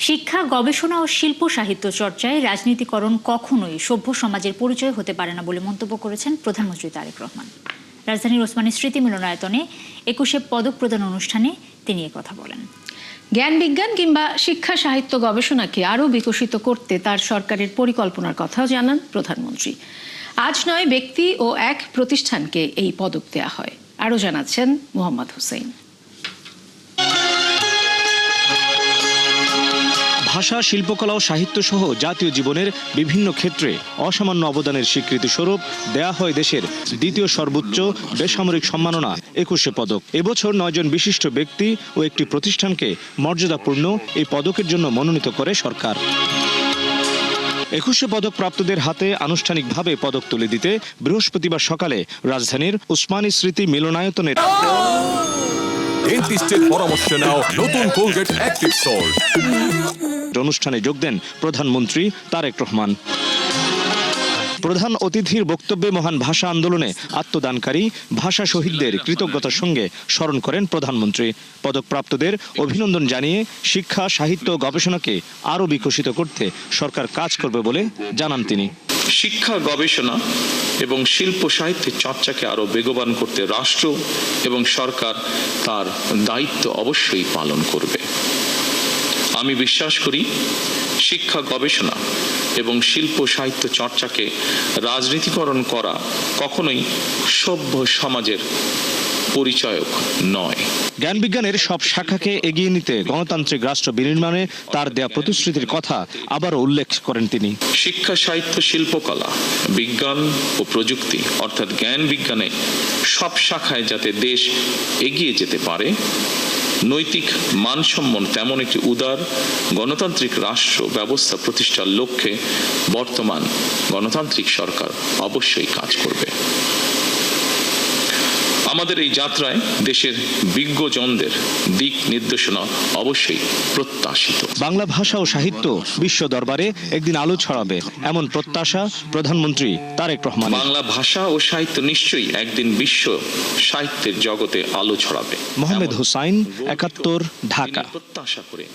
শিক্ষা, গবেষণা ও শিল্প সাহিত্য চর্চায় রাজনীতিকরণ কখনোই সভ্য সমাজের পরিচয় হতে পারে না বলে মন্তব্য করেছেন প্রধানমন্ত্রী তারেক রহমান। রাজধানীর ওসমানী স্মৃতি মিলনায়তনে ২১শে পদক প্রদান অনুষ্ঠানে তিনি কথা বলেন। জ্ঞান বিজ্ঞান কিংবা শিক্ষা সাহিত্য গবেষণাকে আরও বিকশিত করতে তার সরকারের পরিকল্পনার কথাও জানান প্রধানমন্ত্রী। আজ নয়, ব্যক্তি ও এক প্রতিষ্ঠানকে এই পদক দেয়া হয়। আরও জানাচ্ছেন মোহাম্মদ হোসেন। ভাষা, শিল্পকলা ও সাহিত্য সহ জাতীয় জীবনের বিভিন্ন ক্ষেত্রে অসামান্য অবদানের স্বীকৃতি স্বরূপ দেয়া হয় দেশের দ্বিতীয় সর্বোচ্চ বেসামরিক সম্মাননা ২১শে পদক। এবছর ৯ জন বিশিষ্ট ব্যক্তি ও একটি প্রতিষ্ঠানকে মর্যাদাপূর্ণ এই পদকের জন্য মনোনীত করে সরকার। ২১শে পদক প্রাপ্তদের হাতে আনুষ্ঠানিকভাবে পদক তুলে দিতে বৃহস্পতিবার সকালে রাজধানীর ওসমানী স্মৃতি মিলনায়তনের ডেন্টিস্টের পরামর্শ নাও নতুন কোলগেট অ্যাক্টিভ সল্ট অনুষ্ঠানে যোগ দেন প্রধানমন্ত্রী তারেক রহমান। প্রধান অতিথির বক্তব্যে মহান ভাষা আন্দোলনে আত্মদানকারী ভাষা শহীদদের কৃতজ্ঞতার সঙ্গে স্মরণ করেন প্রধানমন্ত্রী। পদকপ্রাপ্তদের অভিনন্দন জানিয়ে শিক্ষা, সাহিত্য ও গবেষণাকে আরও বিকশিত করতে সরকার কাজ করবে বলে জানান তিনি। শিক্ষা, গবেষণা এবং শিল্প সাহিত্যের চর্চাকে আরো বেগবান করতে রাষ্ট্র এবং সরকার তার দায়িত্ব অবশ্যই পালন করবে। আমি বিশ্বাস করি শিক্ষা, গবেষণা এবং শিল্প সাহিত্য চর্চাকে রাজনীতিকরণ করা কখনোই সভ্য সমাজের পরিচয়ক নয়। জ্ঞান বিজ্ঞানের সব শাখাকে এগিয়ে নিতে গণতান্ত্রিক রাষ্ট্র বিনির্মাণে তার দেয়া প্রতিশ্রুতির কথা আবারও উল্লেখ করেন তিনি। শিক্ষা, সাহিত্য, শিল্পকলা, বিজ্ঞান ও প্রযুক্তি অর্থাৎ জ্ঞান বিজ্ঞানে সব শাখায় যাতে দেশ এগিয়ে যেতে পারে, নৈতিক মানসম্পন্ন তেমন একটি উদার গণতান্ত্রিক রাষ্ট্র ব্যবস্থা প্রতিষ্ঠার লক্ষ্যে বর্তমান গণতান্ত্রিক সরকার অবশ্যই কাজ করবে। আমাদের এই যাত্রায় দেশের বিজ্ঞজনদের দিক নির্দেশনা অবশ্যই প্রত্যাশিত। বাংলা ভাষা ও সাহিত্য বিশ্ব দরবারে একদিন আলো ছড়াবে, এমন প্রত্যাশা প্রধানমন্ত্রী তারেক রহমান। বাংলা ভাষা ও সাহিত্য নিশ্চয়ই একদিন বিশ্ব সাহিত্যের জগতে আলো ছড়াবে। মোহাম্মদ হোসাইন, ৭১, ঢাকা। প্রত্যাশা করে